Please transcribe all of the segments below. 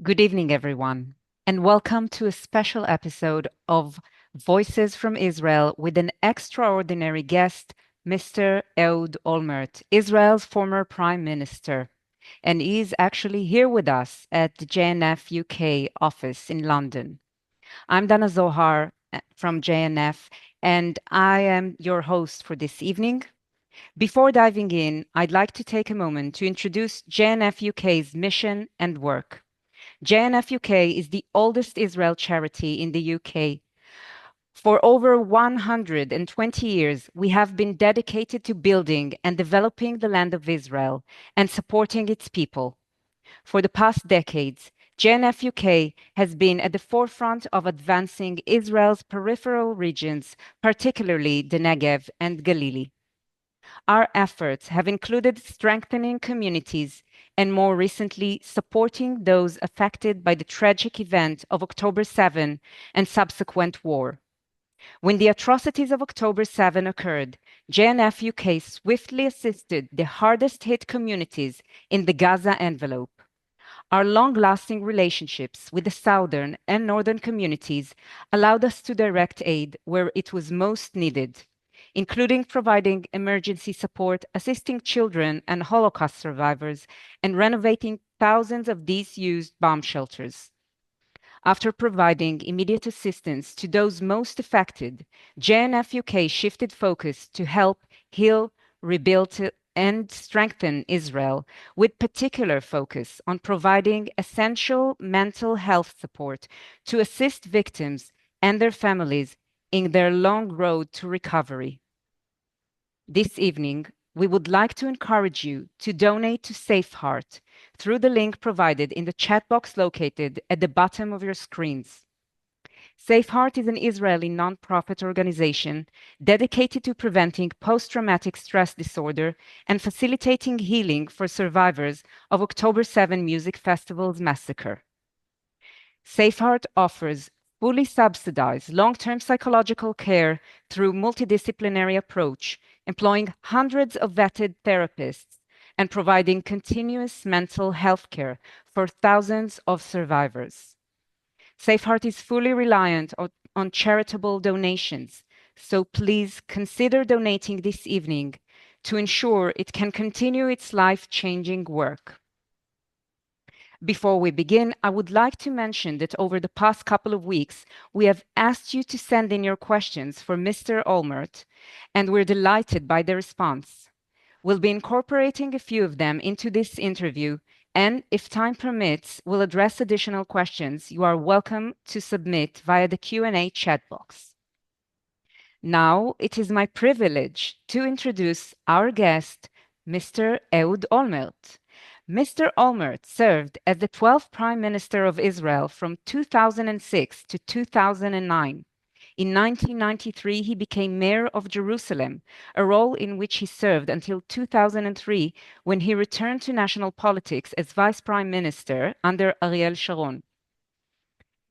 Good evening, everyone, and welcome to a special episode of Voices from Israel with an extraordinary guest, Mr. Ehud Olmert, Israel's former Prime Minister. And he's actually here with us at the JNF UK office in London. I'm Dana Zohar from JNF, and I am your host for this evening. Before diving in, I'd like to take a moment to introduce JNF UK's mission and work. JNF UK is the oldest Israel charity in the UK. For over 120 years, we have been dedicated to building and developing the land of Israel and supporting its people. For the past decades, JNF UK has been at the forefront of advancing Israel's peripheral regions, particularly the Negev and Galilee. Our efforts have included strengthening communities and, more recently, supporting those affected by the tragic event of October 7 and subsequent war. When the atrocities of October 7 occurred, JNF UK swiftly assisted the hardest hit communities in the Gaza envelope. Our long-lasting relationships with the southern and northern communities allowed us to direct aid where it was most needed, including providing emergency support, assisting children and Holocaust survivors, and renovating thousands of disused bomb shelters. After providing immediate assistance to those most affected, JNF UK shifted focus to help heal, rebuild, and strengthen Israel, with particular focus on providing essential mental health support to assist victims and their families in their long road to recovery. This evening, we would like to encourage you to donate to SafeHeart through the link provided in the chat box located at the bottom of your screens. SafeHeart is an Israeli nonprofit organization dedicated to preventing post-traumatic stress disorder and facilitating healing for survivors of October 7 Music Festival's massacre. SafeHeart offers fully subsidized long-term psychological care through multidisciplinary approach, employing hundreds of vetted therapists and providing continuous mental health care for thousands of survivors. SafeHeart is fully reliant on charitable donations, so please consider donating this evening to ensure it can continue its life-changing work. Before we begin, I would like to mention that over the past couple of weeks, we have asked you to send in your questions for Mr. Olmert, and we're delighted by the response. We'll be incorporating a few of them into this interview, and if time permits, we'll address additional questions you are welcome to submit via the Q&A chat box. Now, it is my privilege to introduce our guest, Mr. Ehud Olmert. Mr. Olmert served as the 12th Prime Minister of Israel from 2006 to 2009. In 1993, he became mayor of Jerusalem, a role in which he served until 2003, when he returned to national politics as vice prime minister under Ariel Sharon.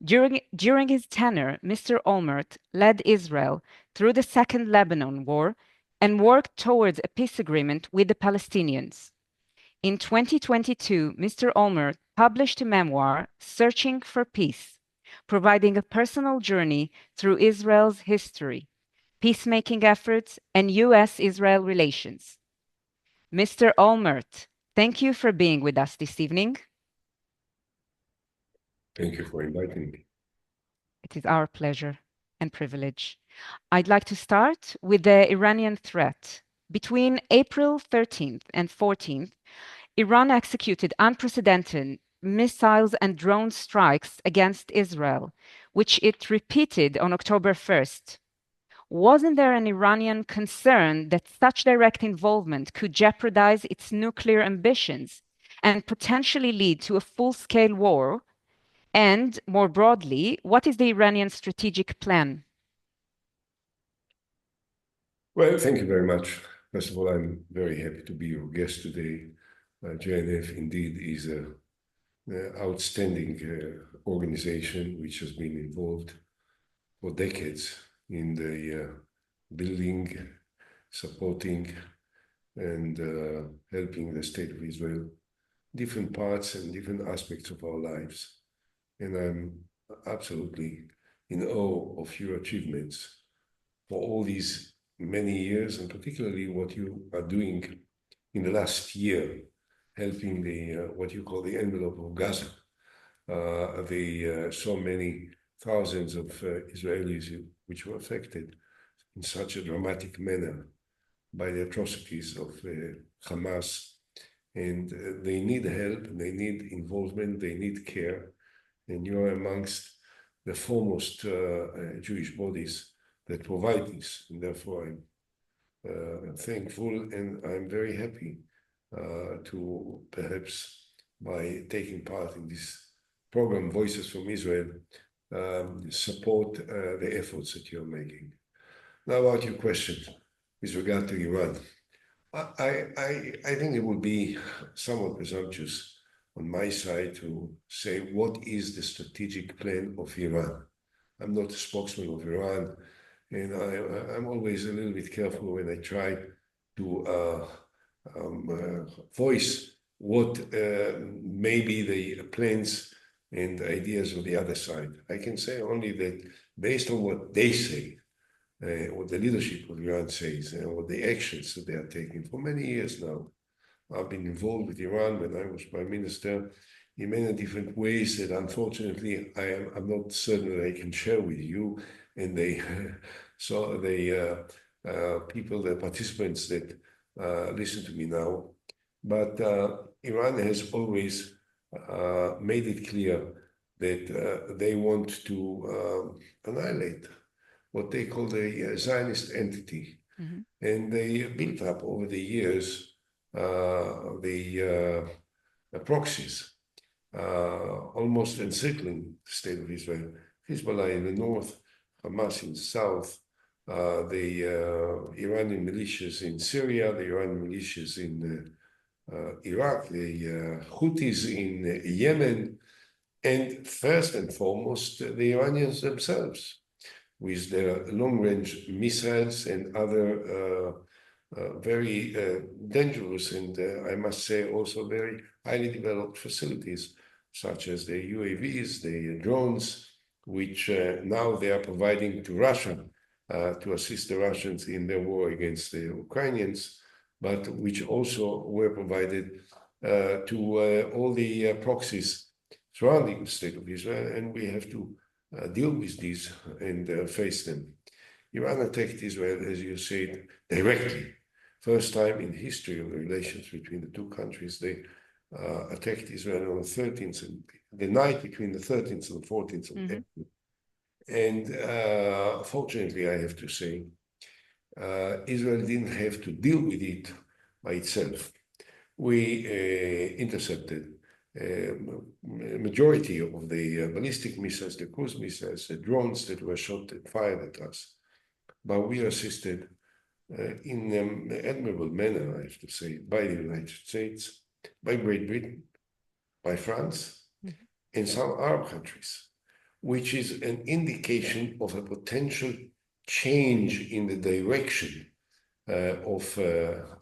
During his tenure, Mr. Olmert led Israel through the Second Lebanon War and worked towards a peace agreement with the Palestinians. In 2022, Mr. Olmert published a memoir, Searching for Peace, providing a personal journey through Israel's history, peacemaking efforts, and U.S.-Israel relations. Mr. Olmert, thank you for being with us this evening. Thank you for inviting me. It is our pleasure and privilege. I'd like to start with the Iranian threat. Between April 13th and 14th, Iran executed unprecedented missiles and drone strikes against Israel, which it repeated on October 1st. Wasn't there an Iranian concern that such direct involvement could jeopardize its nuclear ambitions and potentially lead to a full-scale war? And more broadly, what is the Iranian strategic plan? Well, thank you very much. First of all, I'm very happy to be your guest today. JNF indeed is an outstanding organization which has been involved for decades in the building, supporting, and helping the State of Israel different parts and different aspects of our lives. And I'm absolutely in awe of your achievements for all these many years, and particularly what you are doing in the last year, helping the what you call the envelope of Gaza, the so many thousands of Israelis which were affected in such a dramatic manner by the atrocities of Hamas. And they need help, they need involvement, they need care. And you are amongst the foremost Jewish bodies that provide this. And therefore, I'm thankful and I'm very happy to perhaps by taking part in this program, Voices from Israel, support the efforts that you're making. Now, about your question with regard to Iran. I think it would be somewhat presumptuous on my side to say what is the strategic plan of Iran. I'm not a spokesman of Iran, and I'm always a little bit careful when I try to voice what may be the plans and ideas of the other side. I can say only that based on what they say, what the leadership of Iran says, and what the actions that they are taking for many years now. I've been involved with Iran when I was prime minister in many different ways that unfortunately I'm not certain that I can share with you and the so the people, the participants that listen to me now. But Iran has always made it clear that they want to annihilate what they call the Zionist entity. Mm-hmm. And they built up over the years the proxies, almost encircling the state of Israel. Hezbollah in the north, Hamas in the south, the Iranian militias in Syria, the Iranian militias in Iraq, the Houthis in Yemen, and first and foremost, the Iranians themselves, with their long-range missiles and other very dangerous and I must say also very highly developed facilities, such as the UAVs, the drones, which now they are providing to Russia to assist the Russians in their war against the Ukrainians, but which also were provided to all the proxies surrounding the state of Israel, and we have to deal with these and face them. Iran attacked Israel, as you said, directly. First time in history of the relations between the two countries, they attacked Israel on the 13th, and the night between the 13th and the 14th of April. And fortunately, I have to say, Israel didn't have to deal with it by itself. We intercepted a majority of the ballistic missiles, the cruise missiles, the drones that were shot and fired at us. But we are assisted in an admirable manner, I have to say, by the United States, by Great Britain, by France, and some Arab countries, which is an indication of a potential change in the direction of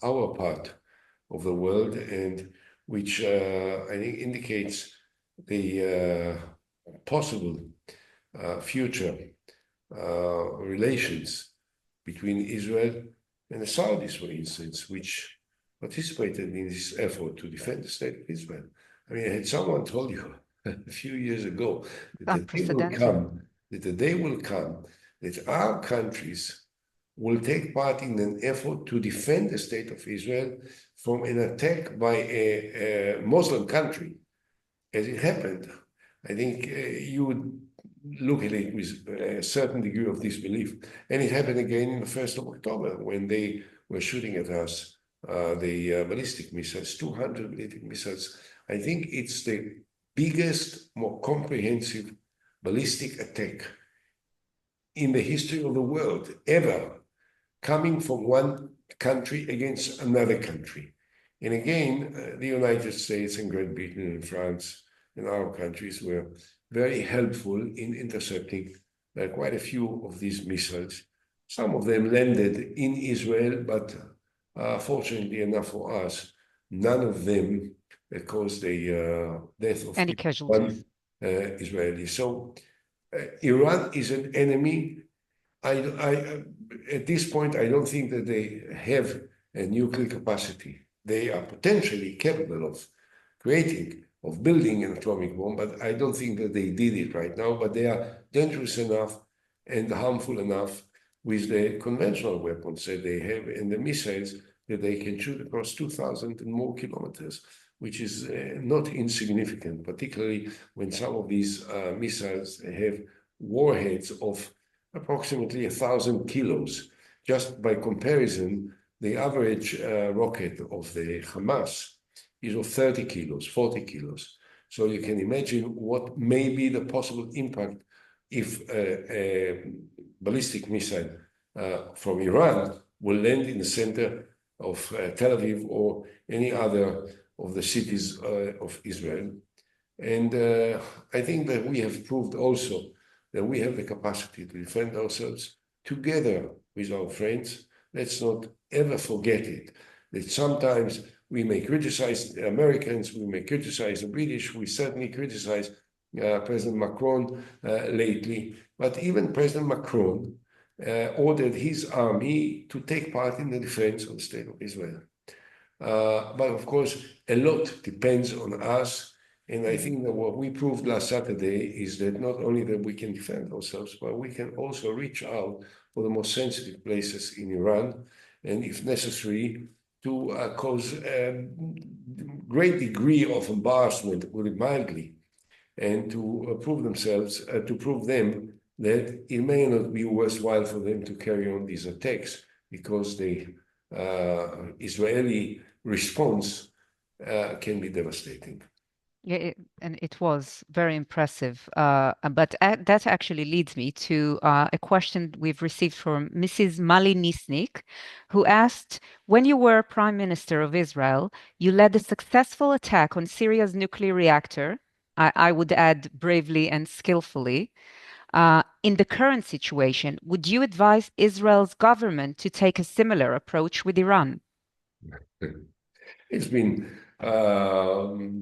our part of the world, and which I think indicates the possible future relations between Israel and the Saudis, for instance, which participated in this effort to defend the state of Israel. I mean, had someone told you a few years ago that the day will come that our countries will take part in an effort to defend the state of Israel from an attack by a Muslim country, as it happened, I think you would look at it with a certain degree of disbelief. And it happened again in the 1st of October when they were shooting at us the ballistic missiles, 200 ballistic missiles. I think it's the biggest, more comprehensive ballistic attack in the history of the world ever, coming from one country against another country. And again, the United States and Great Britain and France and our countries were very helpful in intercepting quite a few of these missiles. Some of them landed in Israel, but fortunately enough for us, none of them caused the death of Any casualties? one Israeli. So Iran is an enemy. At this point, I don't think that they have a nuclear capacity. They are potentially capable of creating, of building an atomic bomb, but I don't think that they did it right now. But they are dangerous enough and harmful enough with the conventional weapons that they have and the missiles that they can shoot across 2,000 and more kilometers, which is not insignificant, particularly when some of these missiles have warheads of approximately 1,000 kilos. Just by comparison, the average rocket of the Hamas is of 30 kilos, 40 kilos. So you can imagine what may be the possible impact if a ballistic missile from Iran will land in the center of Tel Aviv or any other of the cities of Israel. And I think that we have proved also that we have the capacity to defend ourselves together with our friends. Let's not ever forget it, that sometimes we may criticize the Americans, we may criticize the British, we certainly criticize President Macron lately, but even President Macron ordered his army to take part in the defense of the state of Israel. But of course, a lot depends on us. And I think that what we proved last Saturday is that not only that we can defend ourselves, but we can also reach out for the most sensitive places in Iran, and if necessary, to cause a great degree of embarrassment, to put it mildly, and to prove themselves, to prove them that it may not be worthwhile for them to carry on these attacks because the Israeli response can be devastating. Yeah, and it was very impressive. But that actually leads me to a question we've received from Mrs. Mali Nisnik, who asked, when you were Prime Minister of Israel, you led a successful attack on Syria's nuclear reactor. I would add bravely and skillfully. In the current situation, would you advise Israel's government to take a similar approach with Iran? It's been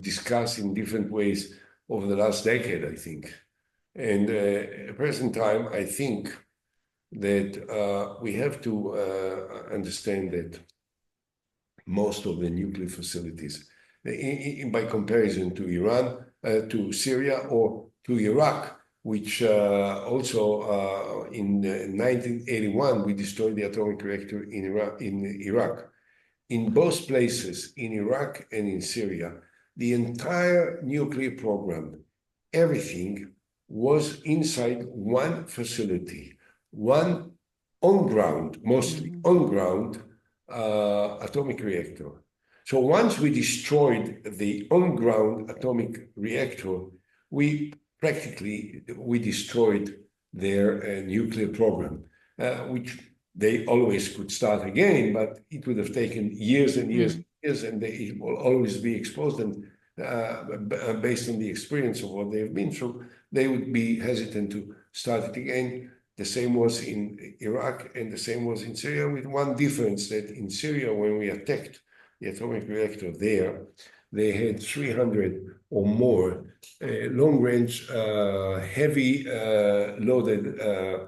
discussed in different ways over the last decade, I think. And at present time, I think that we have to understand that most of the nuclear facilities, by comparison to Iran, to Syria, or to Iraq, which also in 1981 we destroyed the atomic reactor in Iraq. In both places, in Iraq and in Syria, the entire nuclear program, everything was inside one facility, one on-ground, mostly on-ground atomic reactor. So once we destroyed the on-ground atomic reactor, we destroyed their nuclear program, which they always could start again, but it would have taken years and years and years, and it will always be exposed. And based on the experience of what they've been through, they would be hesitant to start it again. The same was in Iraq and the same was in Syria, with one difference, that in Syria, when we attacked the atomic reactor there, they had 300 or more long-range, heavy loaded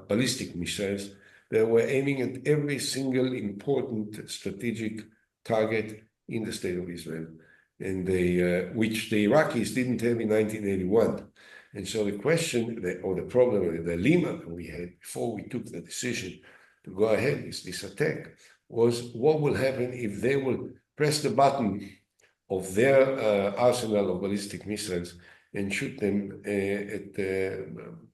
ballistic missiles. They were aiming at every single important strategic target in the state of Israel, and which the Iraqis didn't have in 1981. And so the question, or the problem, the dilemma that we had before we took the decision to go ahead with this attack was, what will happen if they will press the button of their arsenal of ballistic missiles and shoot them at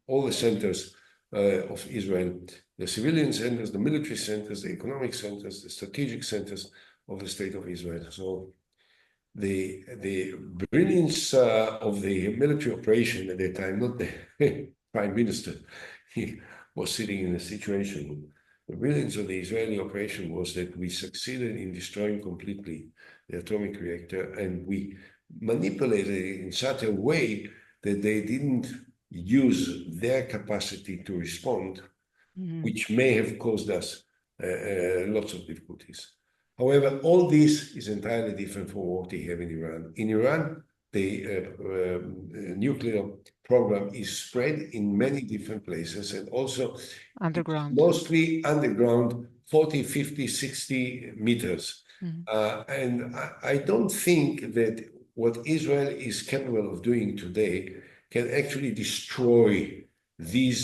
all the centers of Israel, the civilian centers, the military centers, the economic centers, the strategic centers of the state of Israel. So the brilliance of the military operation at that time, not the prime minister, he was sitting in a situation. The brilliance of the Israeli operation was that we succeeded in destroying completely the atomic reactor, and we manipulated it in such a way that they didn't use their capacity to respond, which may have caused us lots of difficulties. However, all this is entirely different from what we have in Iran. In Iran, the nuclear program is spread in many different places, and also it's Underground. mostly underground, 40, 50, 60 meters. Mhm. And I don't think that what Israel is capable of doing today can actually destroy these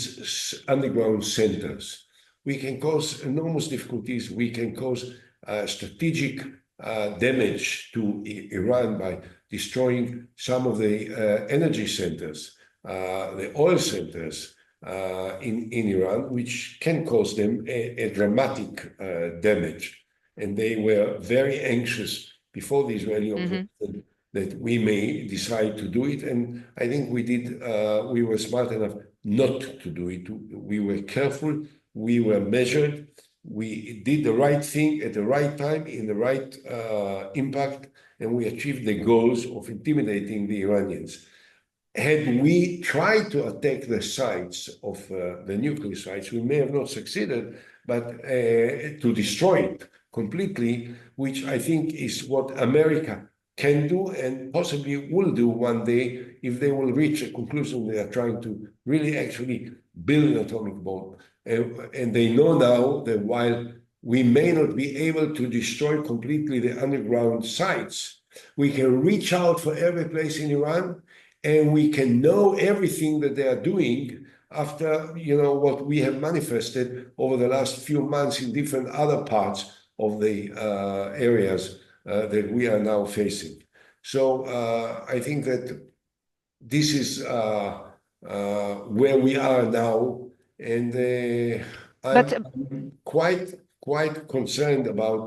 underground centers. We can cause enormous difficulties. We can cause strategic damage to Iran by destroying some of the energy centers, the oil centers in Iran, which can cause them a dramatic damage. And they were very anxious before the Israeli Mhm. operation that we may decide to do it. And I think we did, we were smart enough not to do it. We were careful, we were measured, we did the right thing at the right time in the right impact, and we achieved the goals of intimidating the Iranians. Had we tried to attack the sites of the nuclear sites, we may have not succeeded, but to destroy it completely, which I think is what America can do and possibly will do one day if they will reach a conclusion they are trying to really actually build an atomic bomb. And they know now that while we may not be able to destroy completely the underground sites, we can reach out for every place in Iran and we can know everything that they are doing after what we have manifested over the last few months in different other parts of the areas that we are now facing. So I think that this is where we are now, and But I'm quite concerned about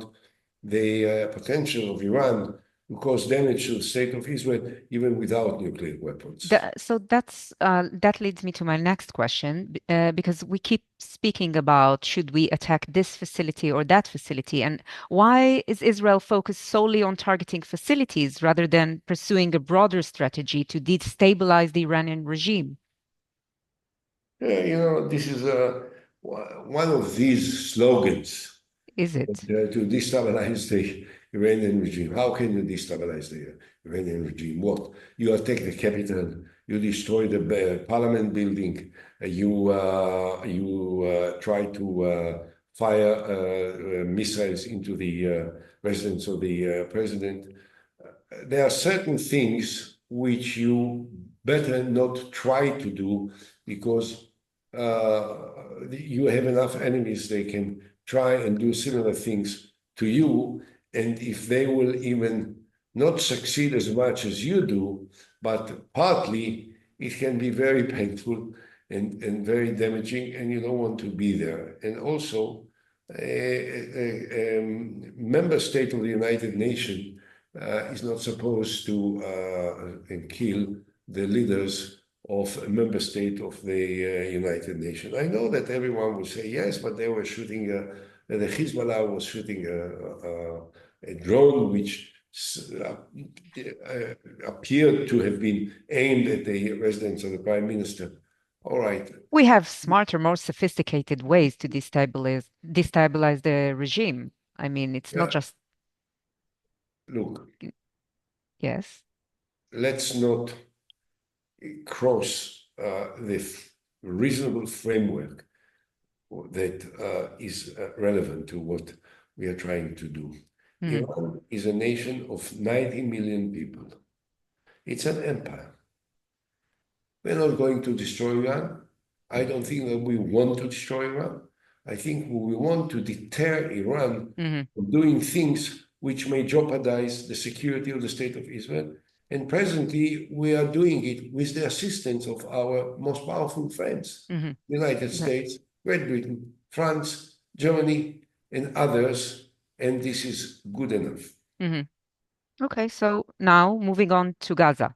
the potential of Iran to cause damage to the state of Israel, even without nuclear weapons. So that leads me to my next question, because we keep speaking about should we attack this facility or that facility, and why is Israel focused solely on targeting facilities rather than pursuing a broader strategy to destabilize the Iranian regime? Yeah, this is one of these slogans Is it? to destabilize the Iranian regime. How can you destabilize the Iranian regime? What? You attack the capital, you destroy the parliament building, you try to fire missiles into the residence of the president. There are certain things which you better not try to do because you have enough enemies. They can try and do similar things to you. And if they will even not succeed as much as you do, but partly, it can be very painful and very damaging, and you don't want to be there. And also, a member state of the United Nations is not supposed to kill the leaders of a member state of the United Nations. I know that everyone will say yes, but they were shooting, the Hezbollah was shooting a drone which appeared to have been aimed at the residence of the Prime Minister. All right. We have smarter, more sophisticated ways to destabilize the regime. I mean, it's not Yeah, just look, yes. let's not cross the reasonable framework that is relevant to what we are trying to do. Mhm. Iran is a nation of 90 million people. It's an empire. We're not going to destroy Iran. I don't think that we want to destroy Iran. I think we want to deter Iran Mhm. from doing things which may jeopardize the security of the state of Israel. And presently, we are doing it with the assistance of our most powerful friends, Mhm. United That- States, Great Britain, France, Germany, and others. And this is good enough. mhm. Okay, so now moving on to Gaza.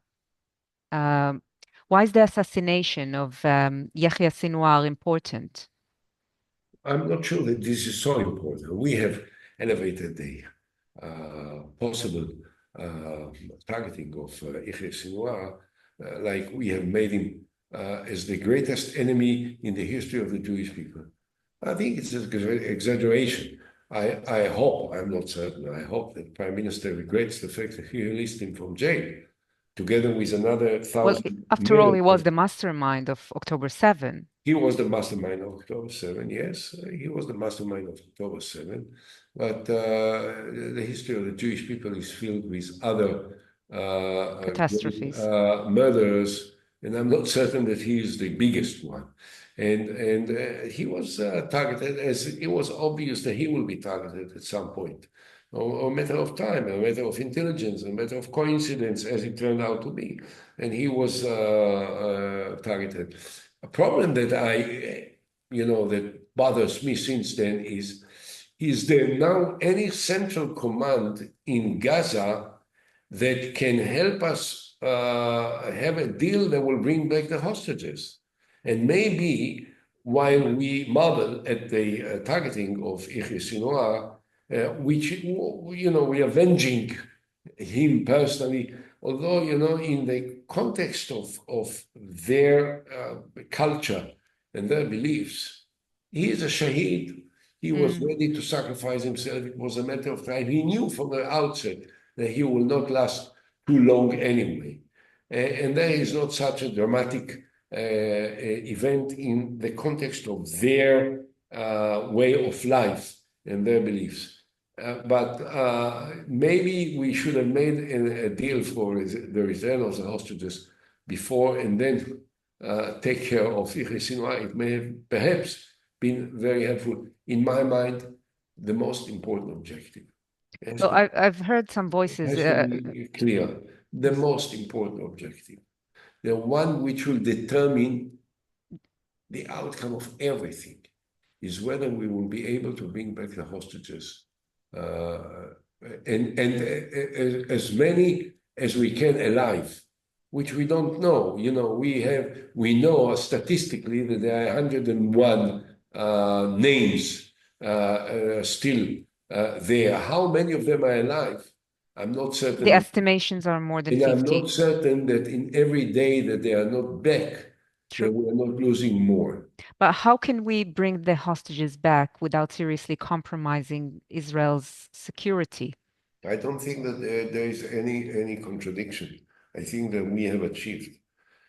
Um, why is the assassination of Yahya Sinwar important? I'm not sure that this is so important. We have elevated the possible uh, targeting of Yahya Sinwar, like we have made him as the greatest enemy in the history of the Jewish people. I think it's an exaggeration. I hope, I'm not certain, I hope that Prime Minister regrets the fact that he released him from jail, together with another Well, thousand after all, he was military. the mastermind of October 7. He was the mastermind of October 7, yes. He was the mastermind of October 7. But the history of the Jewish people is filled with other Catastrophes. murderers, and I'm not certain that he is the biggest one. And he was targeted, as it was obvious that he will be targeted at some point, or a matter of time, a matter of intelligence, a matter of coincidence, as it turned out to be. And he was targeted. A problem that that bothers me since then is there now any central command in Gaza that can help us have a deal that will bring back the hostages? And maybe while we marvel at the targeting of Yahya Sinwar, which, we are avenging him personally, although, in the context of their culture and their beliefs, he is a shaheed. He was ready to sacrifice himself. It was a matter of time. He knew from the outset that he will not last too long anyway. And there is not such a dramatic event in the context of their way of life and their beliefs. But maybe we should have made a deal for the return of the hostages before, and then take care of Yahya Sinwar. It may have perhaps been very helpful. In my mind, the most important objective. So I've heard some voices. Has to be clear. The most important objective, the one which will determine the outcome of everything, is whether we will be able to bring back the hostages, and as many as we can alive, which we don't know. We know statistically that there are 101 names still there. How many of them are alive? I'm not certain. The estimations are more than And I'm 50. not certain that in every day that they are not back, that we are not losing more. But how can we bring the hostages back without seriously compromising Israel's security? I don't think that there is any contradiction. I think that we have achieved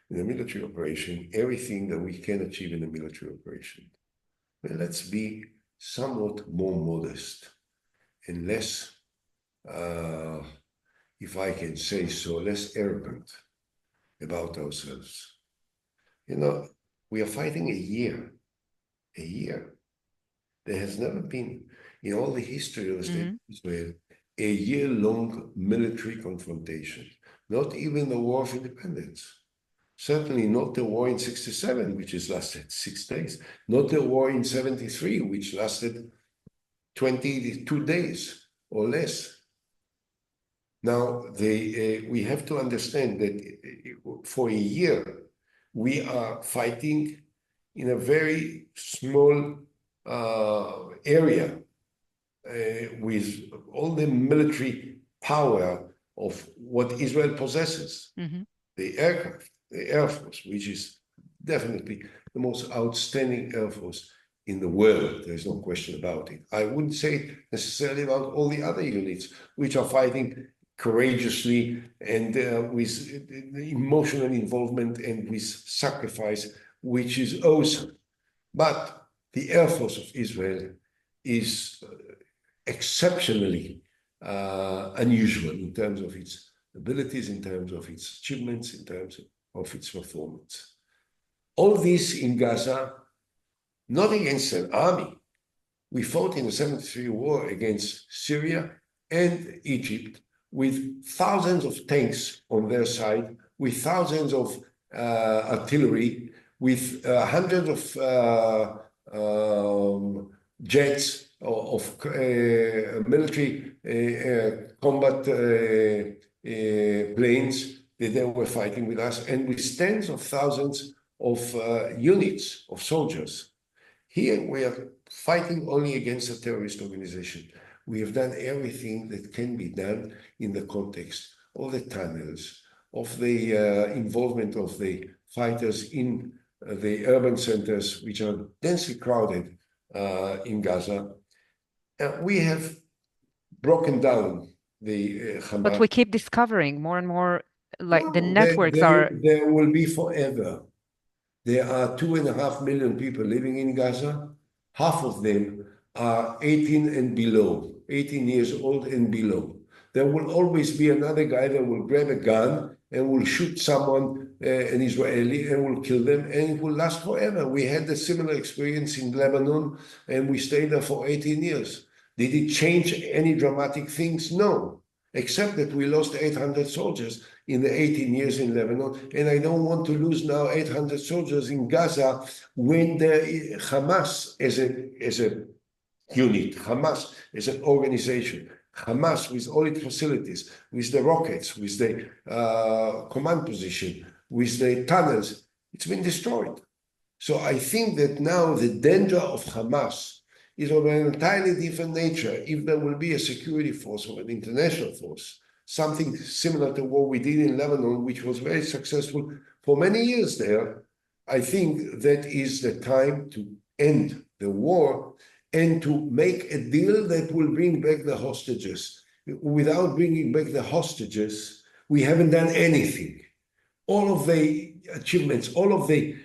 in a military operation everything that we can achieve in a military operation. But let's be somewhat more modest and less, if I can say so, less arrogant about ourselves. We are fighting a year. There has never been, in all the history of the state of Israel, a year-long military confrontation. Not even the War of Independence. Certainly not the war in 67, which has lasted 6 days. Not the war in 73, which lasted 22 days or less. Now, we have to understand that for a year, we are fighting in a very small area with all the military power of what Israel possesses. The aircraft, the Air Force, which is definitely the most outstanding Air Force in the world. There's no question about it. I wouldn't say necessarily about all the other units, which are fighting courageously and with emotional involvement and with sacrifice, which is awesome. But the Air Force of Israel is exceptionally unusual in terms of its abilities, in terms of its achievements, in terms of its performance. All this in Gaza, not against an army. We fought in the 73 war against Syria and Egypt with thousands of tanks on their side, with thousands of artillery, with hundreds of jets, of military combat planes that they were fighting with us, and with tens of thousands of units of soldiers. Here we are fighting only against a terrorist organization. We have done everything that can be done in the context of the tunnels, of the involvement of the fighters in the urban centers, which are densely crowded in Gaza. We have broken down the But Hamas. we keep discovering more and more, like the No, networks are. there will be forever. There are 2.5 million people living in Gaza. Half of them are 18 and below, 18 years old and below. There will always be another guy that will grab a gun and will shoot someone, an Israeli, and will kill them, and it will last forever. We had a similar experience in Lebanon, and we stayed there for 18 years. Did it change any dramatic things? No, except that we lost 800 soldiers in the 18 years in Lebanon, and I don't want to lose now 800 soldiers in Gaza when the Hamas as a unit, Hamas as an organization, Hamas with all its facilities, with the rockets, with the command position, with the tunnels, it's been destroyed. So I think that now the danger of Hamas is of an entirely different nature. If there will be a security force or an international force, something similar to what we did in Lebanon, which was very successful for many years there, I think that is the time to end the war and to make a deal that will bring back the hostages. Without bringing back the hostages, we haven't done anything. All of the achievements, all of the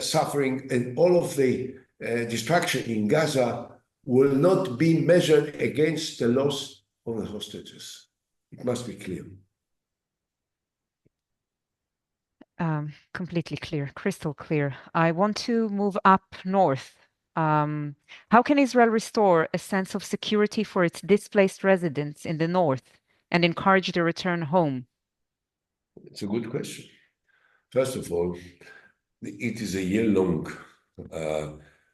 suffering, and all of the destruction in Gaza will not be measured against the loss of the hostages. It must be clear. Completely clear, crystal clear. I want to move up north. How can Israel restore a sense of security for its displaced residents in the north and encourage their return home? It's a good question. First of all, it is a year-long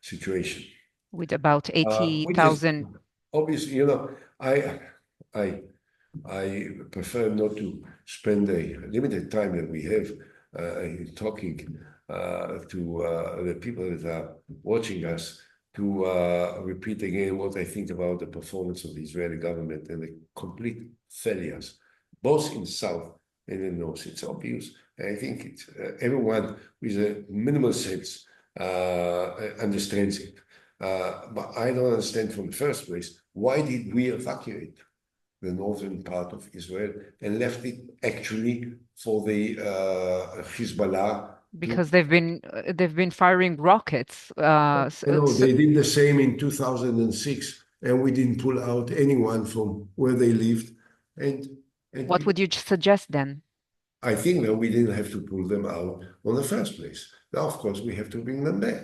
situation. With about Which is 80,000. obviously, I prefer not to spend a limited time that we have talking to the people that are watching us to repeat again what I think about the performance of the Israeli government and the complete failures, both in the south and in the north. It's obvious. And I think it's everyone with a minimal sense understands it. But I don't understand from the first place, why did we evacuate the northern part of Israel and left it actually for the Hezbollah? Because they've been firing rockets. They did the same in 2006, and we didn't pull out anyone from where they lived. And What would you suggest then? I think that we didn't have to pull them out in the first place. Now, of course, we have to bring them back.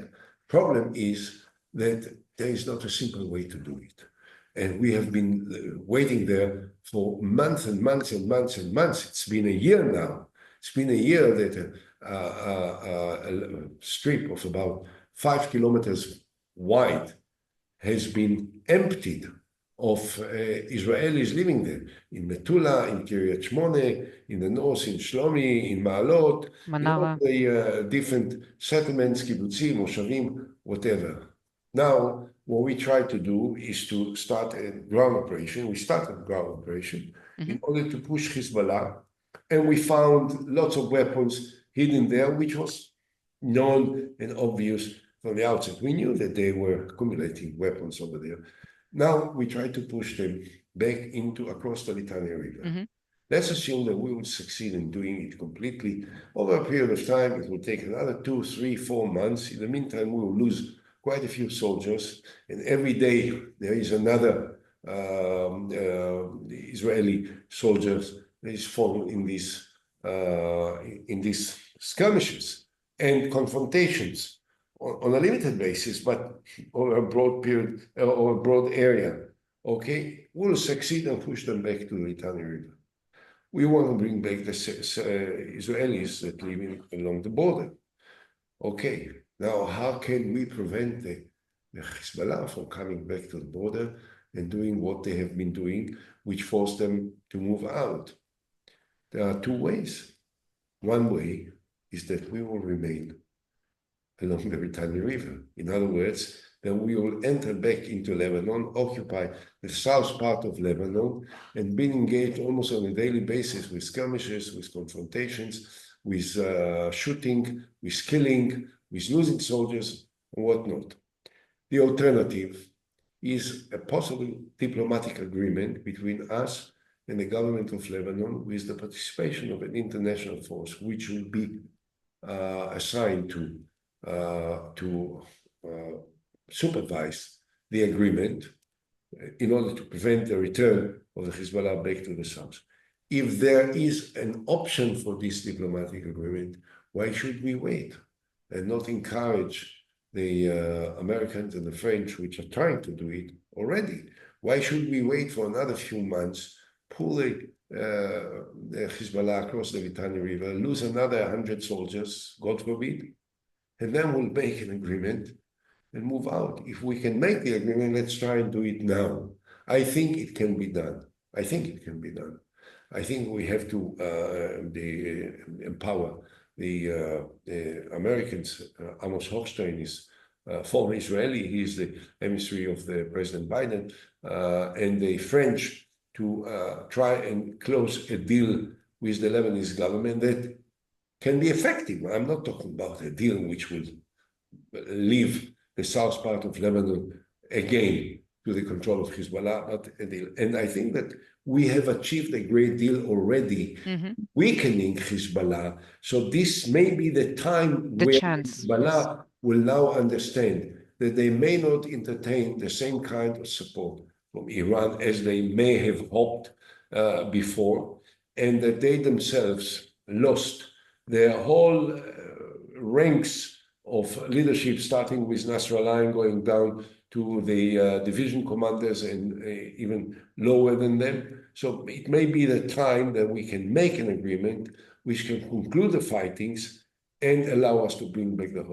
Problem is that there is not a simple way to do it. And we have been waiting there for months and months and months and months. It's been a year now. It's been a year that a strip of about 5 kilometers wide has been emptied of Israelis living there, in Metula, in Kiryat Shmone, in the north, in Shlomi, in Ma'alot, in all Manara. the different settlements, kibbutzim, moshavim, whatever. Now, what we try to do is to start a ground operation. We started a ground operation in order to push Hezbollah, and we found lots of weapons hidden there, which was known and obvious from the outset. We knew that they were accumulating weapons over there. Now we try to push them back into across the Litani River. Let's assume that we will succeed in doing it completely over a period of time. It will take another 2, 3, 4 months. In the meantime, we will lose quite a few soldiers, and every day there is another Israeli soldiers that is fallen in these skirmishes and confrontations on a limited basis, but over a broad period or a broad area. Okay, we'll succeed and push them back to the Litani River. We want to bring back the Israelis that live along the border. Okay, now how can we prevent the Hezbollah from coming back to the border and doing what they have been doing, which forced them to move out? There are two ways. One way is that we will remain along the Litani River. In other words, then we will enter back into Lebanon, occupy the south part of Lebanon, and be engaged almost on a daily basis with skirmishes, with confrontations, with shooting, with killing, with losing soldiers, and whatnot. The alternative is a possible diplomatic agreement between us and the government of Lebanon with the participation of an international force, which will be assigned to supervise the agreement in order to prevent the return of the Hezbollah back to the south. If there is an option for this diplomatic agreement, why should we wait and not encourage the Americans and the French, which are trying to do it already? Why should we wait for another few months, pull the Hezbollah across the Litani River, lose another 100 soldiers, God forbid, and then we'll make an agreement and move out. If we can make the agreement, let's try and do it now. I think it can be done. I think it can be done. I think we have to empower the Americans. Amos Hochstein is former Israeli. He is the emissary of the President Biden, and the French to try and close a deal with the Lebanese government that can be effective. I'm not talking about a deal which will leave the south part of Lebanon again to the control of Hezbollah, not a deal. And I think that we have achieved a great deal already, weakening Hezbollah. So this may be the time The where chance, yes. Hezbollah will now understand that they may not entertain the same kind of support from Iran as they may have hoped before, and that they themselves lost their whole ranks of leadership, starting with Nasrallah and going down to the division commanders and even lower than them. So it may be the time that we can make an agreement which can conclude the fightings and allow us to bring back the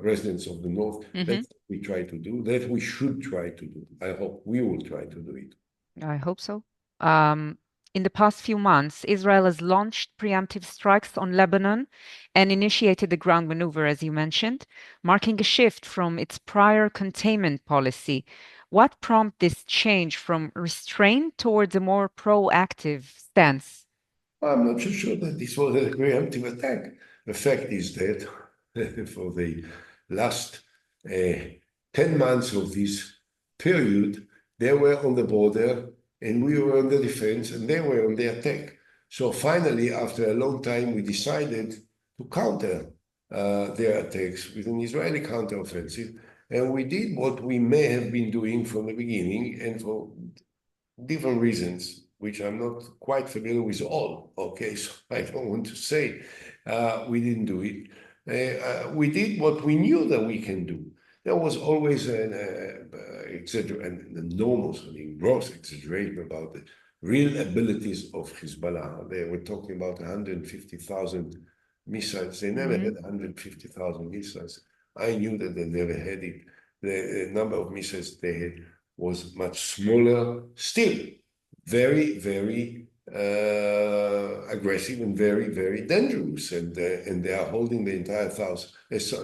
residents of the north. That's what we try to do, that we should try to do. I hope we will try to do it. I hope so. In the past few months, Israel has launched preemptive strikes on Lebanon and initiated the ground maneuver, as you mentioned, marking a shift from its prior containment policy. What prompted this change from restraint towards a more proactive stance? I'm not so sure that this was a preemptive attack. The fact is that for the last 10 months of this period, they were on the border and we were on the defense and they were on the attack. So finally, after a long time, we decided to counter their attacks with an Israeli counteroffensive. And we did what we may have been doing from the beginning, and for different reasons, which I'm not quite familiar with all, okay, so I don't want to say we didn't do it. We did what we knew that we can do. There was always an enormous, gross exaggeration about the real abilities of Hezbollah. They were talking about 150,000 missiles. They never had 150,000 missiles. I knew that they never had it. The number of missiles they had was much smaller, still very, very aggressive and very, very dangerous. And they are holding the entire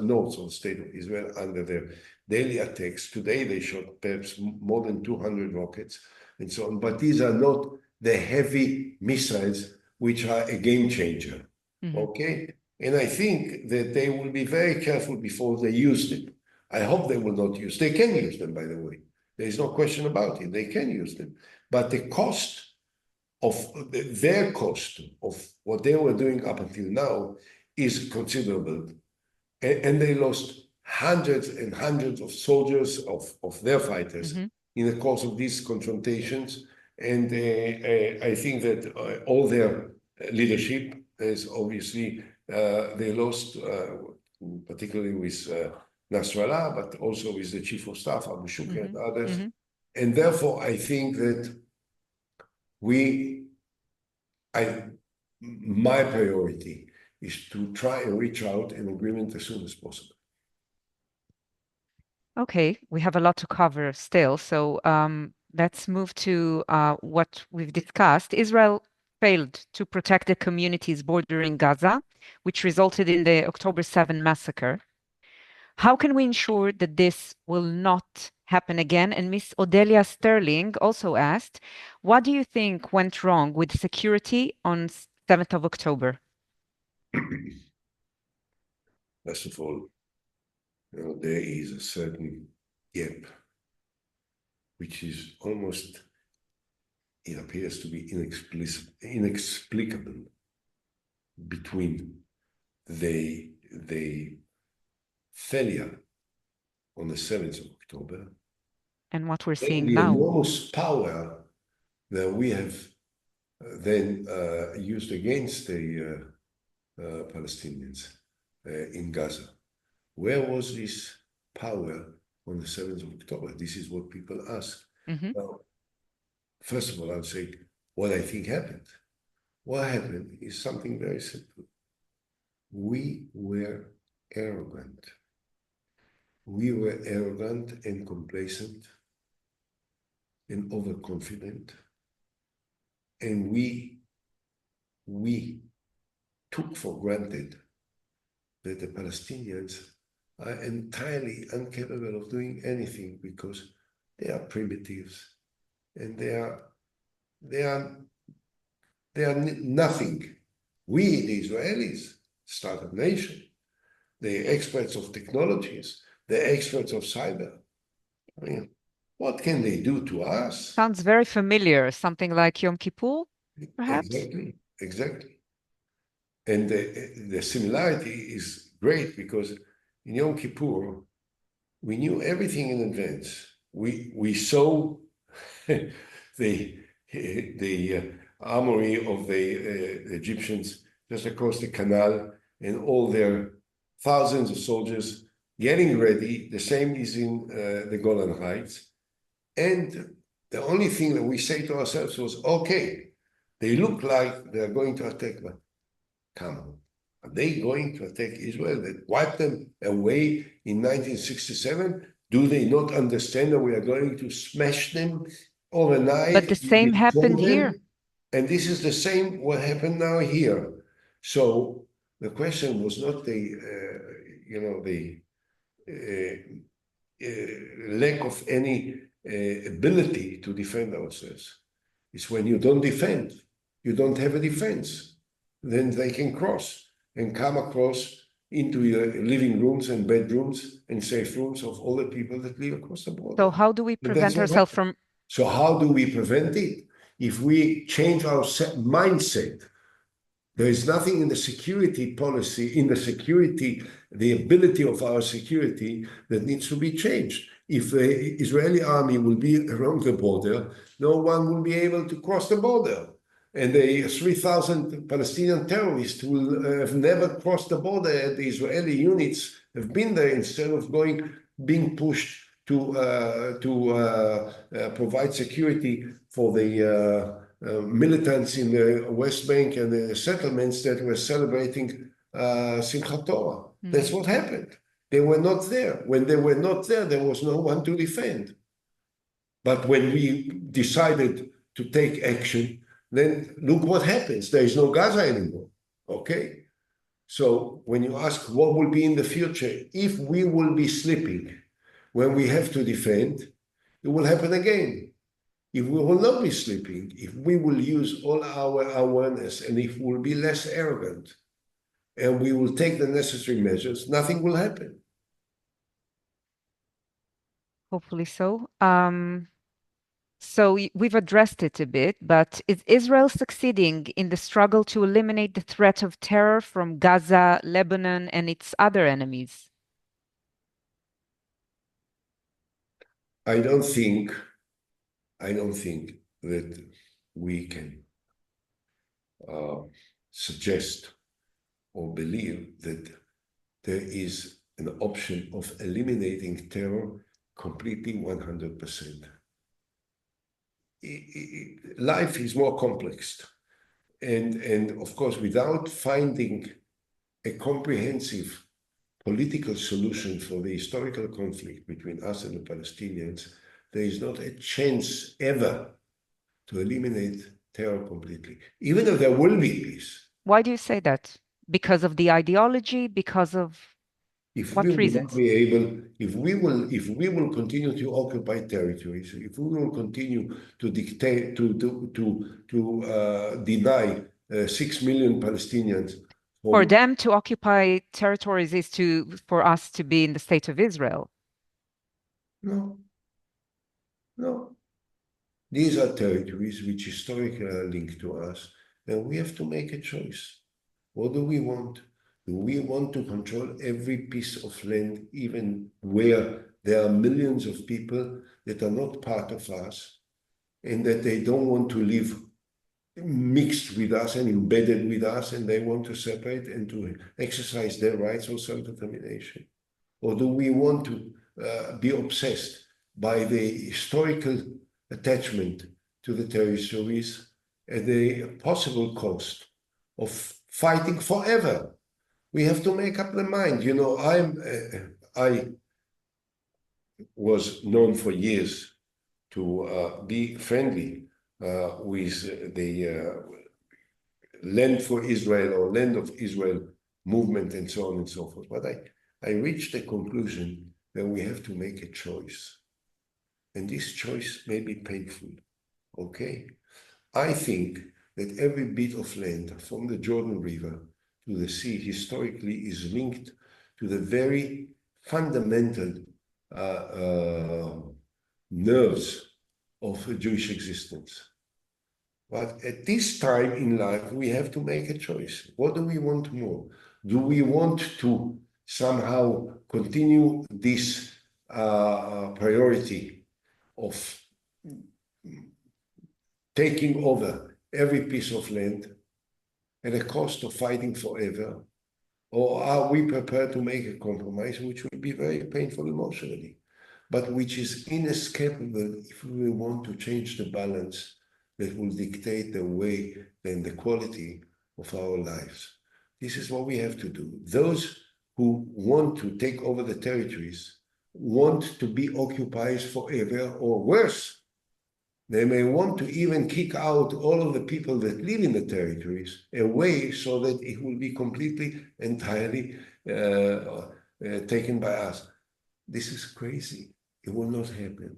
north of the state of Israel under their daily attacks. Today, they shot perhaps more than 200 rockets and so on. But these are not the heavy missiles, which are a game changer. Okay? And I think that they will be very careful before they use them. I hope they will not use. They can use them, by the way. There is no question about it. They can use them. But the cost of their cost of what they were doing up until now is considerable. And they lost hundreds and hundreds of soldiers of their fighters in the course of these confrontations. And I think that all their leadership is obviously, they lost, particularly with Nasrallah, but also with the chief of staff, Abu Shukr, and others. And therefore, I think that my priority is to try and reach out an agreement as soon as possible. Okay, we have a lot to cover still. So let's move to what we've discussed. Israel failed to protect the communities bordering Gaza, which resulted in the October 7 massacre. How can we ensure that this will not happen again? And Miss Odelia Sterling also asked, what do you think went wrong with security on 7th of October? First of all, there is a certain gap which is almost, it appears to be inexplicable between the failure on the 7th of October And what we're and seeing the now. enormous power that we have then used against the Palestinians in Gaza. Where was this power on the 7th of October? This is what people ask. Mm-hmm. Now, first of all, I'll say what I think happened. What happened is something very simple. We were arrogant. We were arrogant and complacent and overconfident. And we took for granted that the Palestinians are entirely incapable of doing anything because they are primitives and they are nothing. We, the Israelis, startup nation, the experts of technologies, the experts of cyber. I mean, what can they do to us? Sounds very familiar, something like Yom Kippur, perhaps? Exactly, exactly. And the similarity is great because in Yom Kippur, we knew everything in advance. We saw the armory of the Egyptians just across the canal and all their thousands of soldiers getting ready. The same is in the Golan Heights. And the only thing that we say to ourselves was, okay, they look like they're going to attack, but come on. Are they going to attack Israel that wiped them away in 1967? Do they not understand that we are going to smash them But overnight, the same destroy happened here. them? And this is the same what happened now here. So the question was not the lack of any ability to defend ourselves. It's when you don't defend, you don't have a defense, then they can cross and come across into your living rooms and bedrooms and safe rooms of all the people that live across the border. So how do we And that's prevent what ourselves happened. from? So how do we prevent it? If we change our mindset, there is nothing in the security policy, in the security, the ability of our security that needs to be changed. If the Israeli army will be around the border, no one will be able to cross the border. And the 3,000 Palestinian terrorists will have never crossed the border. The Israeli units have been there instead of being pushed to provide security for the militants in the West Bank and the settlements that were celebrating Simchat Torah. That's what happened. They were not there. When they were not there, there was no one to defend. But when we decided to take action, then look what happens. There is no Gaza anymore. Okay? So when you ask what will be in the future, if we will be sleeping when we have to defend, it will happen again. If we will not be sleeping, if we will use all our awareness and if we will be less arrogant and we will take the necessary measures, nothing will happen. Hopefully so. So we've addressed it a bit, but is Israel succeeding in the struggle to eliminate the threat of terror from Gaza, Lebanon, and its other enemies? I don't think that we can suggest or believe that there is an option of eliminating terror completely 100%. Life is more complex. And of course, without finding a comprehensive political solution for the historical conflict between us and the Palestinians, there is not a chance ever to eliminate terror completely, even if there will be peace. Why do you say that? Because of the ideology? Because of If we what will not reasons? be able, if we will continue to occupy territories, if we will continue to dictate, to deny 6 million Palestinians For from them to occupy territories is for us to be in the state of Israel. no, No, these are territories which historically are linked to us, and we have to make a choice. What do we want? Do we want to control every piece of land, even where there are millions of people that are not part of us and that they don't want to live mixed with us and embedded with us, and they want to separate and to exercise their rights of self-determination? Or do we want to be obsessed by the historical attachment to the territories at the possible cost of fighting forever? We have to make up the mind. You know, I was known for years to be friendly with the Land for Israel or Land of Israel movement and so on and so forth. But I reached the conclusion that we have to make a choice. And this choice may be painful, okay? I think that every bit of land from the Jordan River to the sea historically is linked to the very fundamental nerves of Jewish existence. But at this time in life, we have to make a choice. What do we want more? Do we want to somehow continue this priority of taking over every piece of land at a cost of fighting forever? Or are we prepared to make a compromise, which will be very painful emotionally, but which is inescapable if we want to change the balance that will dictate the way and the quality of our lives? This is what we have to do. Those who want to take over the territories want to be occupiers forever, or worse, they may want to even kick out all of the people that live in the territories away so that it will be completely, entirely taken by us. This is crazy. It will not happen.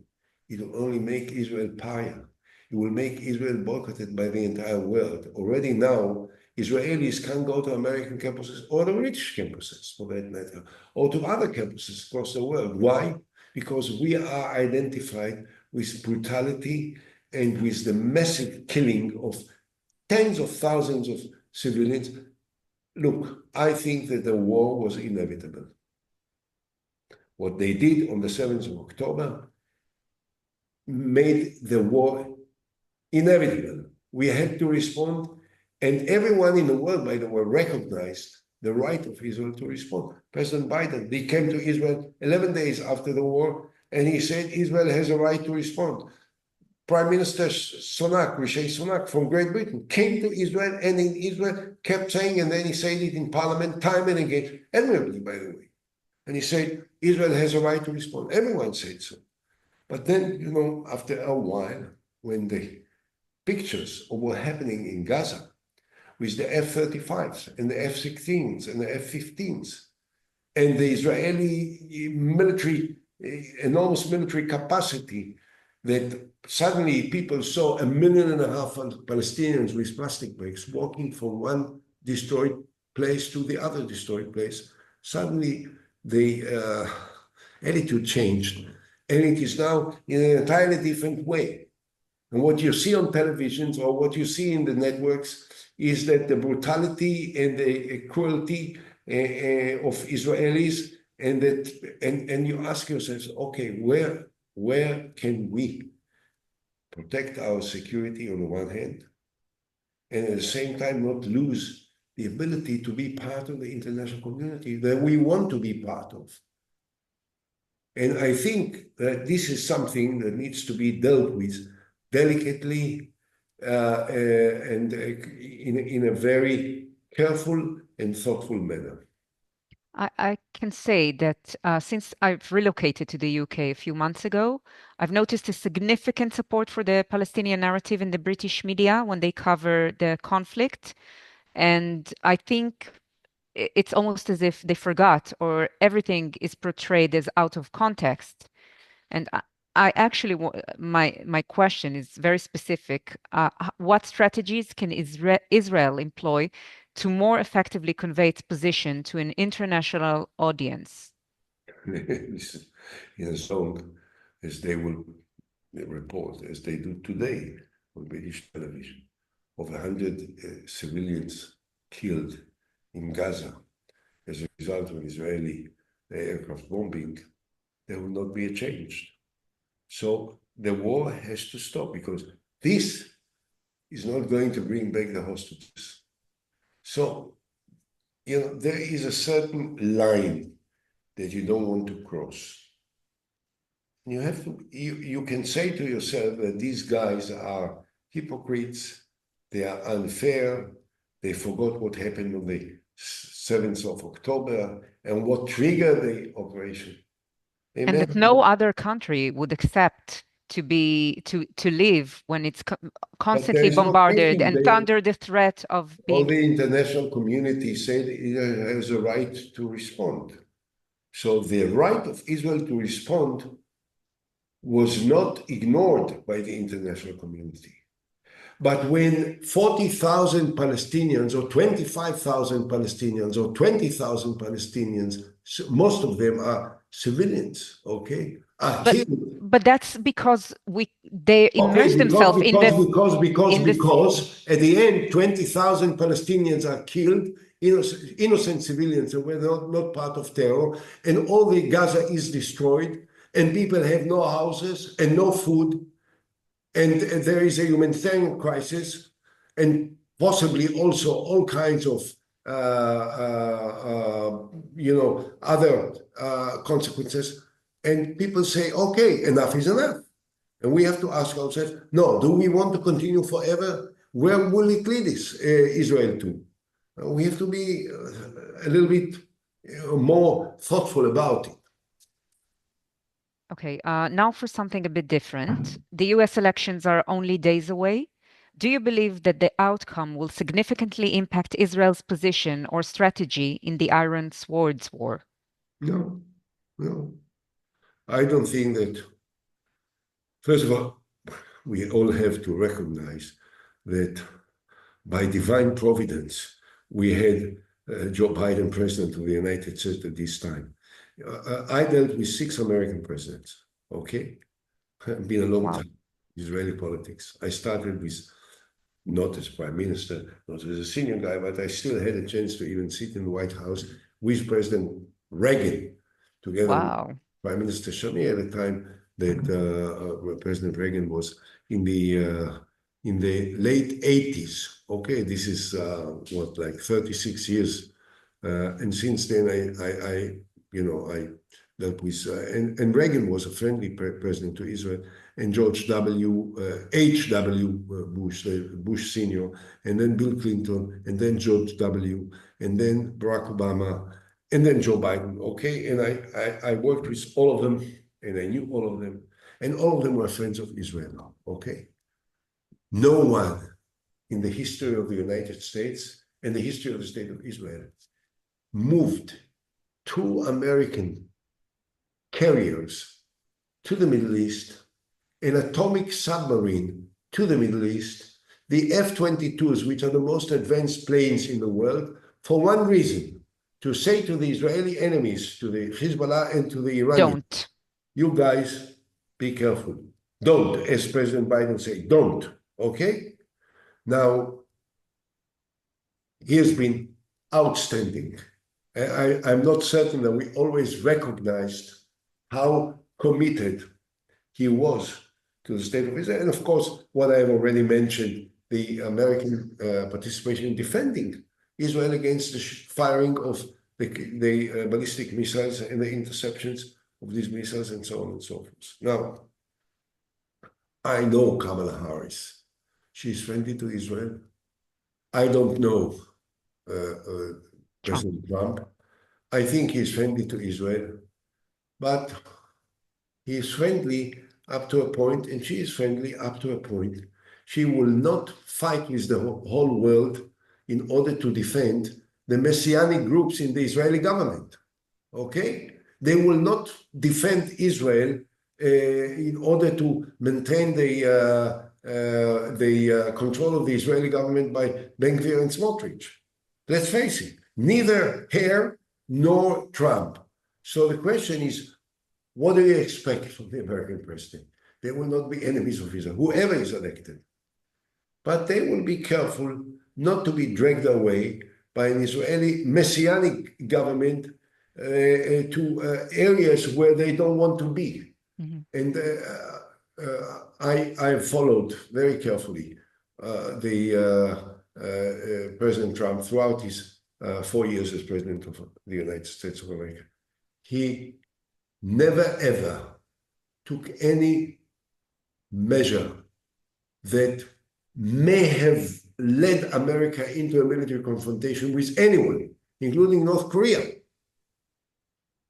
It will only make Israel pariah. It will make Israel boycotted by the entire world. Already now, Israelis can't go to American campuses or the British campuses, for that matter, or to other campuses across the world. Why? Because we are identified with brutality and with the massive killing of tens of thousands of civilians. Look, I think that the war was inevitable. What they did on the 7th of October made the war inevitable. We had to respond, and everyone in the world, by the way, recognized the right of Israel to respond. President Biden, he came to Israel 11 days after the war, and he said Israel has a right to respond. Prime Minister Sunak, Rishi Sunak from Great Britain, came to Israel, and in Israel kept saying, and then he said it in Parliament time and again, admirably, by the way. And he said, Israel has a right to respond. Everyone said so. But then, you know, after a while, when the pictures of what happening in Gaza with the F-35s and the F-16s and the F-15s and the Israeli military, enormous military capacity, that suddenly people saw 1.5 million Palestinians with plastic bags walking from one destroyed place to the other destroyed place. Suddenly the attitude changed, and it is now in an entirely different way. And what you see on televisions or what you see in the networks is that the brutality and the cruelty of Israelis, and that and you ask yourselves, okay, where can we protect our security on the one hand, and at the same time not lose the ability to be part of the international community that we want to be part of? And I think that this is something that needs to be dealt with delicately and in a very careful and thoughtful manner. I can say that since I've relocated to the UK a few months ago, I've noticed a significant support for the Palestinian narrative in the British media when they cover the conflict. And I think it's almost as if they forgot or everything is portrayed as out of context. And I actually, my question is very specific. What strategies can Israel employ to more effectively convey its position to an international audience? In a song, as they will report, as they do today on British television, of 100 civilians killed in Gaza as a result of Israeli aircraft bombing, there will not be a change. So the war has to stop, because this is not going to bring back the hostages. So, there is a certain line that you don't want to cross. You have to, you can say to yourself that these guys are hypocrites, they are unfair, they forgot what happened on the 7th of October and what triggered the operation. And that no other country would accept to live when it's But there constantly is no bombarded question. and under the threat of All being. the international community said it has a right to respond. So the right of Israel to respond was not ignored by the international community. But when 40,000 Palestinians or 25,000 Palestinians or 20,000 Palestinians, most of them are civilians, okay, are But killed. but that's because they immerse themselves in this. Because at the end, 20,000 Palestinians are killed, innocent civilians who were not part of terror, and all the Gaza is destroyed, and people have no houses and no food, and there is a humanitarian crisis, and possibly also all kinds of other consequences. And people say, okay, enough is enough. And we have to ask ourselves, no, do we want to continue forever? Where will it lead Israel to? We have to be a little bit more thoughtful about it. Okay, now for something a bit different. The US elections are only days away. Do you believe that the outcome will significantly impact Israel's position or strategy in the Iron Swords War? No, no. I don't think that. First of all, we all have to recognize that by divine providence, we had Joe Biden president of the United States at this time. I dealt with 6 American presidents, okay? Been a long time in Israeli politics. I started with, not as prime minister, not as a senior guy, but I still had a chance to even sit in the White House with President Reagan, together with Prime Minister Shamir at the time that President Reagan was in the late 80s. Okay, this is like 36 years, and since then I dealt with and Reagan was a friendly president to Israel, and George H.W. Bush, the Bush senior, and then Bill Clinton, and then George W., and then Barack Obama, and then Joe Biden. Okay, and I worked with all of them, and I knew all of them, and all of them were friends of Israel. Okay, no one in the history of the United States and the history of the state of Israel moved 2 American carriers to the Middle East, an atomic submarine to the Middle East, the F-22s, which are the most advanced planes in the world, for one reason: to say to the Israeli enemies, to the Hezbollah and to the Iranians, you guys, be careful. Don't, as President Biden said, don't, okay? Now, he has been outstanding. I'm not certain that we always recognized how committed he was to the state of Israel. And of course, what I have already mentioned, the American participation in defending Israel against the firing of the ballistic missiles and the interceptions of these missiles and so on and so forth. Now, I know Kamala Harris. She's friendly to Israel. I don't know President Trump. I think he's friendly to Israel, but he is friendly up to a point, and she is friendly up to a point. She will not fight with the whole world in order to defend the messianic groups in the Israeli government. Okay? They will not defend Israel in order to maintain the control of the Israeli government by Ben-Gvir and Smotrich. Let's face it, neither Hare nor Trump. So the question is, what do you expect from the American president? They will not be enemies of Israel, whoever is elected. But they will be careful not to be dragged away by an Israeli messianic government to areas where they don't want to be. Mm-hmm. And I followed very carefully President Trump throughout his 4 years as president of the United States of America. He never ever took any measure that may have led America into a military confrontation with anyone, including North Korea.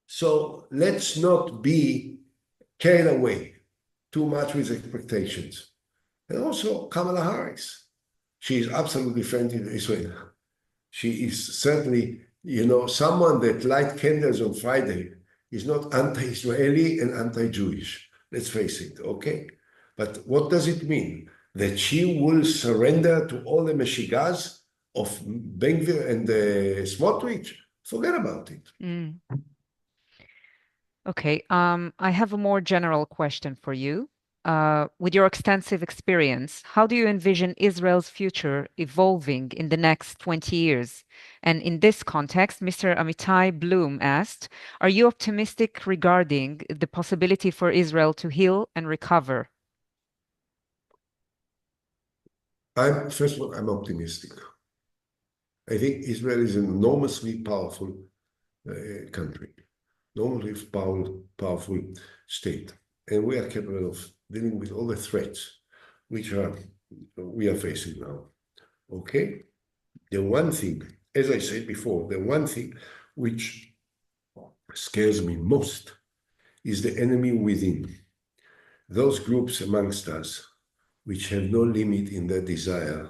So let's not be carried away too much with expectations. And also Kamala Harris. She is absolutely friendly to Israel. She is certainly, someone that light candles on Friday is not anti-Israeli and anti-Jewish. Let's face it, okay? But what does it mean? That she will surrender to all the meshigas of Ben-Gvir and Smotrich? Forget about it. Mm. Okay, I have a more general question for you. With your extensive experience, how do you envision Israel's future evolving in the next 20 years? And in this context, Mr. Amitai Bloom asked, are you optimistic regarding the possibility for Israel to heal and recover? First of all, I'm optimistic. I think Israel is an enormously powerful country, enormously powerful state, and we are capable of dealing with all the threats which we are facing now. Okay, the one thing, as I said before, the one thing which scares me most is the enemy within. Those groups amongst us which have no limit in their desire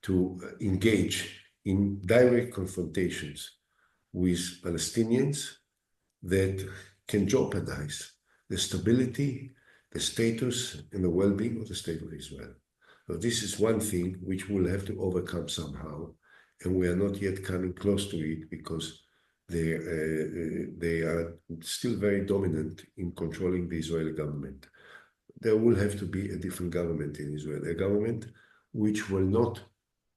to engage in direct confrontations with Palestinians that can jeopardize the stability, the status, and the well-being of the state of Israel. So this is one thing which we'll have to overcome somehow, and we are not yet coming close to it because they are still very dominant in controlling the Israeli government. There will have to be a different government in Israel, a government which will not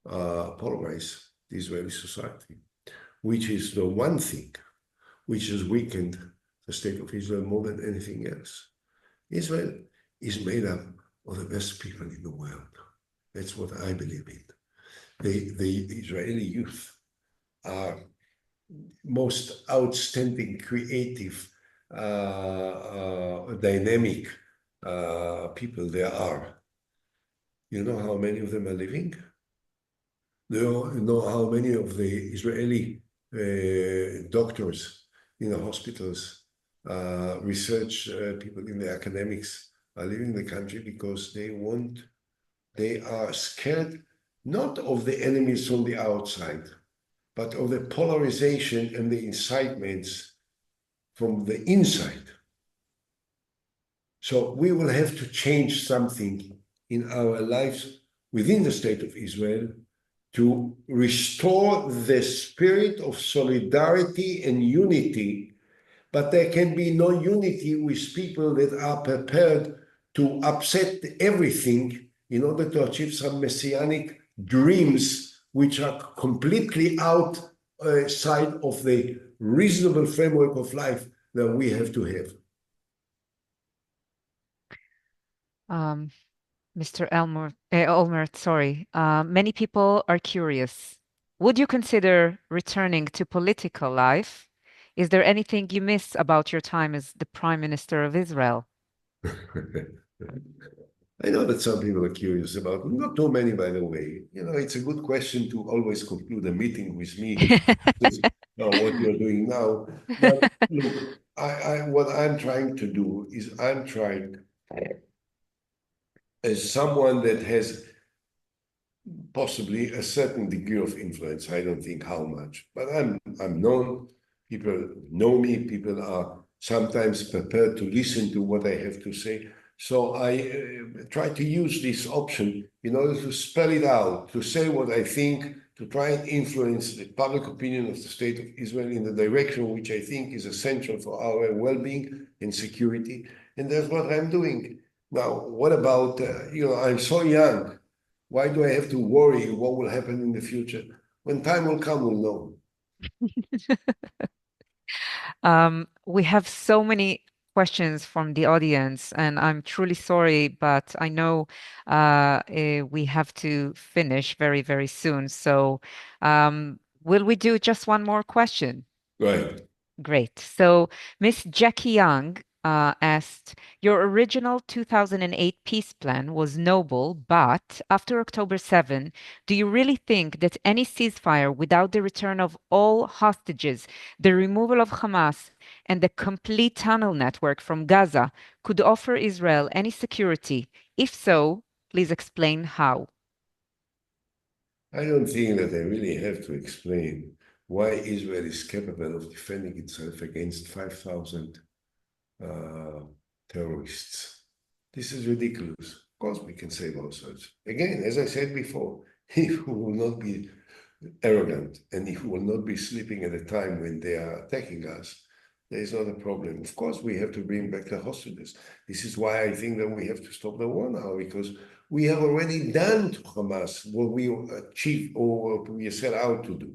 polarize the Israeli society, which is the one thing which has weakened the state of Israel more than anything else. Israel is made up of the best people in the world. That's what I believe in. The Israeli youth are most outstanding, creative, dynamic people there are. You know how many of them are living? Do you know how many of the Israeli doctors in the hospitals, research people in the academics are leaving the country because they are scared not of the enemies from the outside, but of the polarization and the incitements from the inside. So we will have to change something in our lives within the state of Israel to restore the spirit of solidarity and unity, but there can be no unity with people that are prepared to upset everything in order to achieve some messianic dreams which are completely outside of the reasonable framework of life that we have to have. Mr. Olmert, sorry. Many people are curious. Would you consider returning to political life? Is there anything you miss about your time as the Prime Minister of Israel? I know that some people are curious about, not too many, by the way. It's a good question to always conclude a meeting with me, what you're doing now. But look, what I'm trying to do is as someone that has possibly a certain degree of influence, I don't think how much, but I'm known, people know me, people are sometimes prepared to listen to what I have to say. So I try to use this option in order to spell it out, to say what I think, to try and influence the public opinion of the state of Israel in the direction which I think is essential for our well-being and security. And that's what I'm doing. Now, what about, I'm so young. Why do I have to worry what will happen in the future? When time will come, we'll know. We have so many questions from the audience, and I'm truly sorry, but I know we have to finish very, very soon. So, will we do just one more question? Right. Great. So Miss Jackie Young asked, your original 2008 peace plan was noble, but after October 7, do you really think that any ceasefire without the return of all hostages, the removal of Hamas, and the complete tunnel network from Gaza could offer Israel any security? If so, please explain how. I don't think that I really have to explain why Israel is capable of defending itself against 5,000 uh, terrorists. This is ridiculous. Of course, we can save ourselves. Again, as I said before, if we will not be arrogant and if we will not be sleeping at a time when they are attacking us, there is not a problem. Of course, we have to bring back the hostages. This is why I think that we have to stop the war now, because we have already done to Hamas what we achieved or what we set out to do.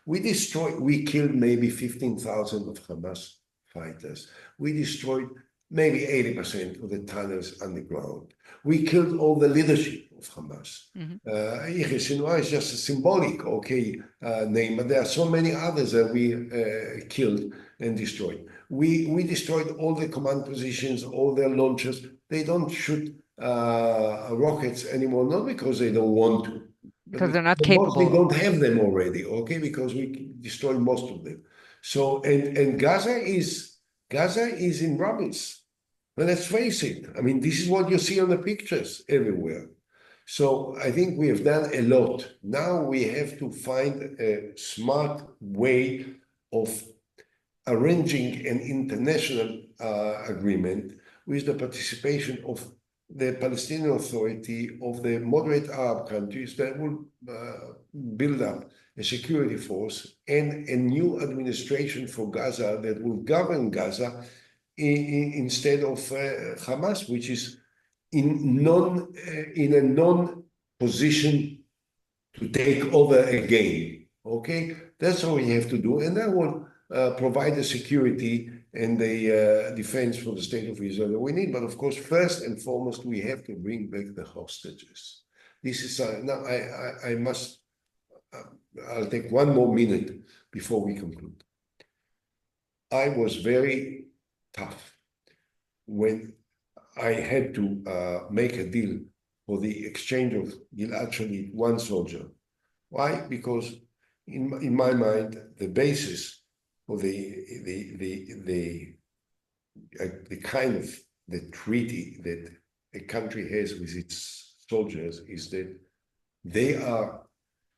We killed maybe 15,000 of Hamas fighters. We destroyed maybe 80% of the tunnels underground. We killed all the leadership of Hamas. Mhm. Yahya Sinwar is just a symbolic, name, but there are so many others that we killed and destroyed. We destroyed all the command positions, all their launchers. They don't shoot rockets anymore, not because they don't want to, but Because because they're not they mostly capable. don't have them already, because we destroyed most of them. So, and Gaza is in rubbles. But let's face it, I mean, this is what you see on the pictures everywhere. So I think we have done a lot. Now we have to find a smart way of arranging an international agreement with the participation of the Palestinian Authority, of the moderate Arab countries that will build up a security force and a new administration for Gaza that will govern Gaza instead of Hamas, which is in a non position to take over again. Okay, that's what we have to do, and that will provide the security and the defense for the state of Israel that we need. But of course, first and foremost, we have to bring back the hostages. This is now. I must. I'll take one more minute before we conclude. I was very tough when I had to make a deal for the exchange of Gilad Shalit, one soldier. Why? Because in my mind, the basis for the kind of the treaty that a country has with its soldiers is that they are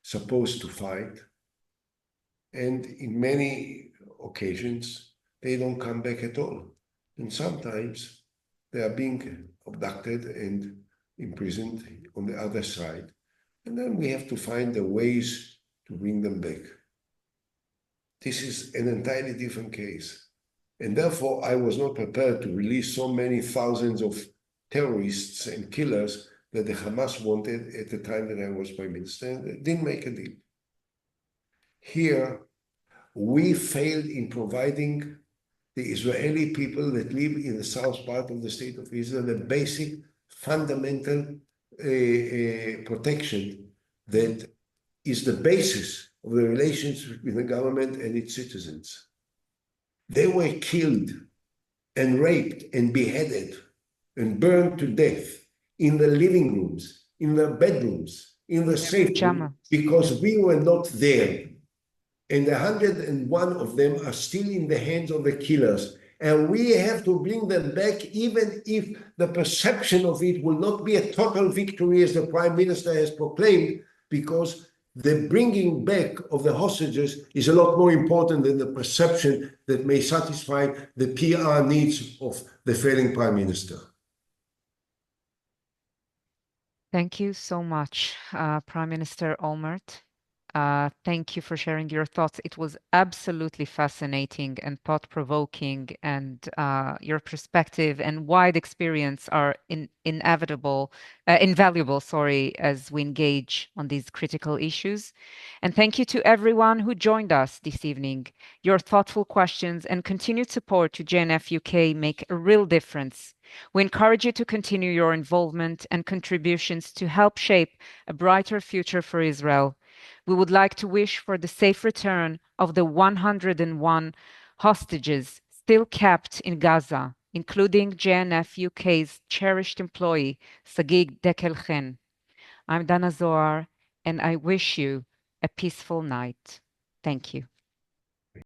supposed to fight, and in many occasions they don't come back at all. And sometimes they are being abducted and imprisoned on the other side. And then we have to find the ways to bring them back. This is an entirely different case. And therefore, I was not prepared to release so many thousands of terrorists and killers that the Hamas wanted at the time that I was prime minister, and didn't make a deal. Here, we failed in providing the Israeli people that live in the south part of the state of Israel the basic fundamental protection that is the basis of the relations with the government and its citizens. They were killed and raped and beheaded and burned to death in the living rooms, in the bedrooms, in the safe room, Pajama. because we were not there. And 101 of them are still in the hands of the killers. And we have to bring them back, even if the perception of it will not be a total victory, as the prime minister has proclaimed, because the bringing back of the hostages is a lot more important than the perception that may satisfy the PR needs of the failing prime minister. Thank you so much, Prime Minister Olmert. Thank you for sharing your thoughts. It was absolutely fascinating and thought-provoking, and your perspective and wide experience are invaluable, sorry, as we engage on these critical issues. And thank you to everyone who joined us this evening. Your thoughtful questions and continued support to JNF UK make a real difference. We encourage you to continue your involvement and contributions to help shape a brighter future for Israel. We would like to wish for the safe return of the 101 hostages still kept in Gaza, including JNF UK's cherished employee, Sagig Dekelchen. I'm Dana Zohar, and I wish you a peaceful night. Thank you.